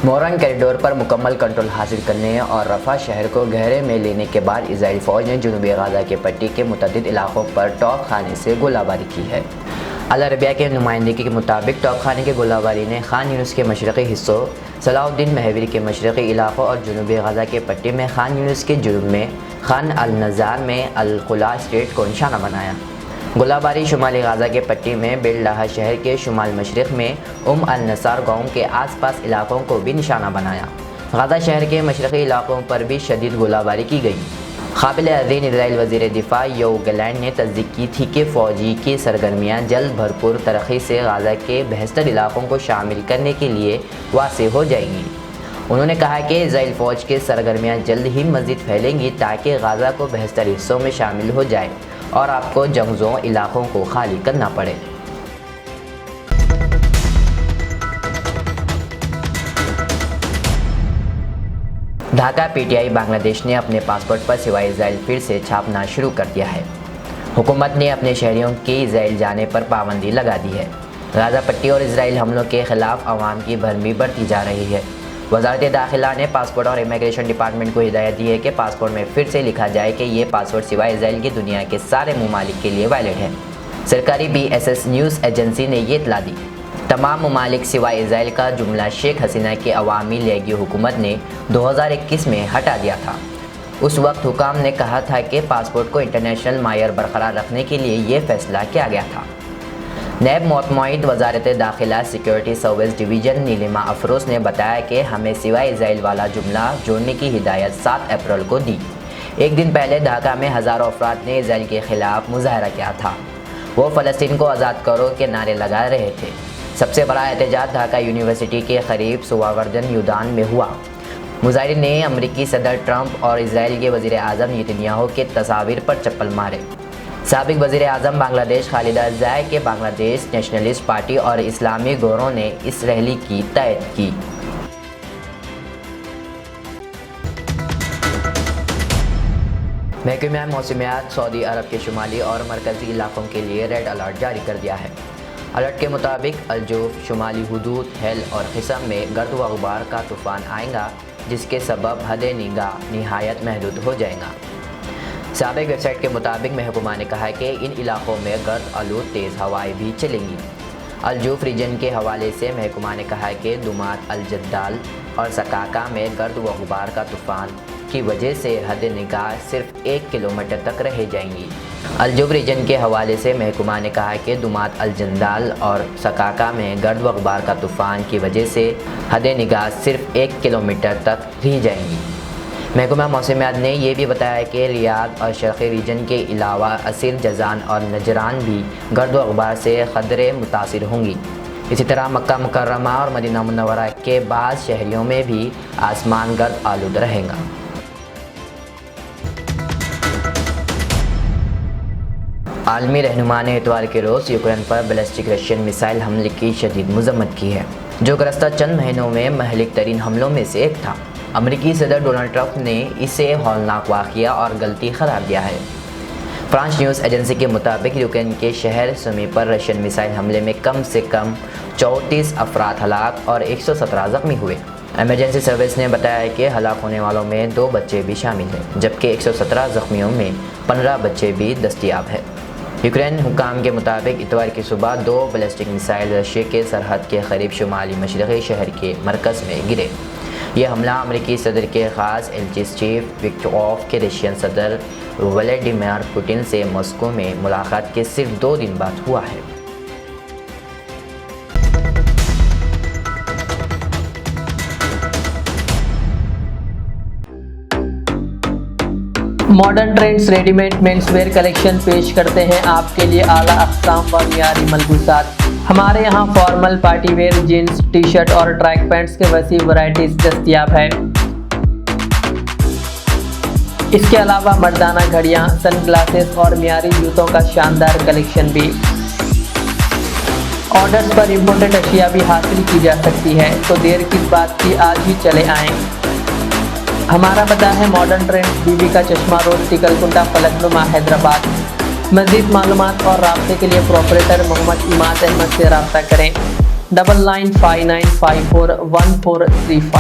Morning کیریڈور پر مکمل control حاصل کرنے اور رفح شہر کو گھیرے میں لینے کے بعد اسرائیلی فوج نے جنوبی غزہ کے پٹی کے متعدد علاقوں پر توپ خانے سے گولہ باری کی ہے۔ العربیہ کے نمائندگی کے مطابق توپ خانے کی گولہ باری نے خان یونس کے مشرقی حصوں، صلاح الدین محور کے مشرقی علاقوں اور جنوبی غزہ کے پٹی میں خان یونس کے جنوب میں خان النظار میں القلاع اسٹریٹ کو نشانہ بنایا۔ گولہ باری شمالی غزہ کے پٹی میں بیت لاہا شہر کے شمال مشرق میں النصار گاؤں کے آس پاس علاقوں کو بھی نشانہ بنایا۔ غزہ شہر کے مشرقی علاقوں پر بھی شدید گولہ باری کی گئی۔ قابل ذکر اسرائیل وزیر دفاع یو گلینڈ نے تصدیق کی تھی کہ فوجی کی سرگرمیاں جلد بھرپور ترقی سے غزہ کے بہتر علاقوں کو شامل کرنے کے لیے واضح ہو جائیں گی۔ انہوں نے کہا کہ اسرائیل فوج کی سرگرمیاں جلد ہی مزید پھیلیں گی تاکہ غزہ کو بہتر حصوں میں شامل ہو جائے اور آپ کو جنگزو علاقوں کو خالی کرنا پڑے۔ ڈھاکہ پی ٹی آئی بنگلہ دیش نے اپنے پاسپورٹ پر سوائے اسرائیل پھر سے چھاپنا شروع کر دیا ہے۔ حکومت نے اپنے شہریوں کی اسرائیل جانے پر پابندی لگا دی ہے۔ غزہ پٹی اور اسرائیل حملوں کے خلاف عوام کی بھرمی بڑھتی جا رہی ہے۔ وزارت داخلہ نے پاسپورٹ اور امیگریشن ڈپارٹمنٹ کو ہدایت دی ہے کہ پاسپورٹ میں پھر سے لکھا جائے کہ یہ پاسپورٹ سوائے اسرائیل کی دنیا کے سارے ممالک کے لیے ویلڈ ہے۔ سرکاری B S S news agency نے یہ اطلاع دی۔ تمام ممالک سوائے اسرائیل کا جملہ شیخ حسینہ کی عوامی لیگی حکومت نے 2021 میں ہٹا دیا تھا۔ اس وقت حکام نے کہا تھا کہ پاسپورٹ کو انٹرنیشنل معیار برقرار رکھنے کے لیے یہ فیصلہ کیا گیا تھا۔ نیب متعاقد وزارت داخلہ سیکیورٹی سروس ڈویژن نیلما افروز نے بتایا کہ ہمیں سوائے اسرائیل والا جملہ جوڑنے کی ہدایت 7 اپریل کو دی۔ ایک دن پہلے ڈھاکہ میں ہزاروں افراد نے اسرائیل کے خلاف مظاہرہ کیا تھا۔ وہ فلسطین کو آزاد کرو کے نعرے لگا رہے تھے۔ سب سے بڑا احتجاج ڈھاکہ یونیورسٹی کے قریب سواوردن میدان میں ہوا۔ مظاہرین نے امریکی صدر ٹرمپ اور اسرائیل کے وزیر اعظم نیتنیاہو کے تصاویر پر چپل مارے۔ سابق وزیر اعظم بنگلہ دیش خالدہ ضیاء کے بنگلہ دیش نیشنلسٹ پارٹی اور اسلامی گروہوں نے اس ریلی کی تائید کی۔ محکمہ موسمیات سعودی عرب کے شمالی اور مرکزی علاقوں کے لیے ریڈ الرٹ جاری کر دیا ہے۔ الرٹ کے مطابق الجوف، شمالی حدود، ہیل اور قسم میں گرد و غبار کا طوفان آئے گا جس کے سبب حد نگاہ نہایت محدود ہو جائے گا۔ سابق ویب سائٹ کے مطابق محکمہ نے کہا کہ ان علاقوں میں گرد آلود تیز ہوائیں بھی چلیں گی۔ الجوف ریجن کے حوالے سے محکمہ نے کہا کہ دمات الجدال اور سکاکا میں گرد و غبار کا طوفان کی وجہ سے حد نگاہ صرف 1 کلومیٹر تک رہ جائیں گی۔ الجوف ریجن کے حوالے سے محکمہ نے کہا کہ دمات الجدال اور سکاکا میں گرد و غبار کا طوفان کی وجہ سے حد نگاہ صرف 1 کلومیٹر تک رہ جائیں گی۔ محکمہ موسمیات نے یہ بھی بتایا کہ ریاض اور شرقی ریجن کے علاوہ عسیر، جازان اور نجران بھی گرد و غبار سے قدرے متاثر ہوں گی۔ اسی طرح مکہ مکرمہ اور مدینہ منورہ کے بعض شہریوں میں بھی آسمان گرد آلود رہے گا۔ عالمی رہنما نے اتوار کے روز یوکرین پر بیلسٹک رشین میزائل حملے کی شدید مذمت کی ہے، جو گزشتہ چند مہینوں میں مہلک ترین حملوں میں سے ایک تھا۔ امریکی صدر ڈونلڈ ٹرمپ نے اسے ہولناک واقعہ اور غلطی قرار دیا ہے۔ فرانس نیوز ایجنسی کے مطابق یوکرین کے شہر سومی پر رشین میزائل حملے میں کم سے کم 34 افراد ہلاک اور 117 زخمی ہوئے۔ ایمرجنسی سروس نے بتایا کہ ہلاک ہونے والوں میں 2 بچے بھی شامل ہیں، جبکہ 117 زخمیوں میں 15 بچے بھی دستیاب ہیں۔ یوکرین حکام کے مطابق اتوار کی صبح 2 بیلسٹک میزائل رشیا کے سرحد کے قریب شمالی مشرقی شہر کے مرکز میں گرے۔ یہ حملہ امریکی صدر کے خاص ایلچی چیف وکٹروف کے رشین صدر ولیڈیمیر پوٹن سے ماسکو میں ملاقات کے صرف 2 دن بعد ہوا ہے۔ Modern trends ready made means where collection پیش کرتے ہیں آپ کے لیے اعلیٰ اقسام و معیاری ملبوسات۔ ہمارے یہاں formal, party wear, jeans, T shirt اور ٹریک پینٹس کے وسیع ورائٹیز دستیاب ہے۔ اس کے علاوہ مردانہ گھڑیاں، سن گلاسز اور معیاری جوتوں کا شاندار کلیکشن بھی۔ آرڈرز پر امپورٹڈ اشیاء بھی حاصل کی جا سکتی ہے، تو دیر کس بات کی، آج ہی چلے آئیں۔ ہمارا پتہ ہے ماڈرن ٹرینڈز، بی بی کا چشمہ روڈ، ٹکل کنڈا، فلک نما، حیدرآباد۔ مزید معلومات اور رابطے کے لیے پروپریٹر محمد اماد احمد سے رابطہ کریں۔ 9959941435।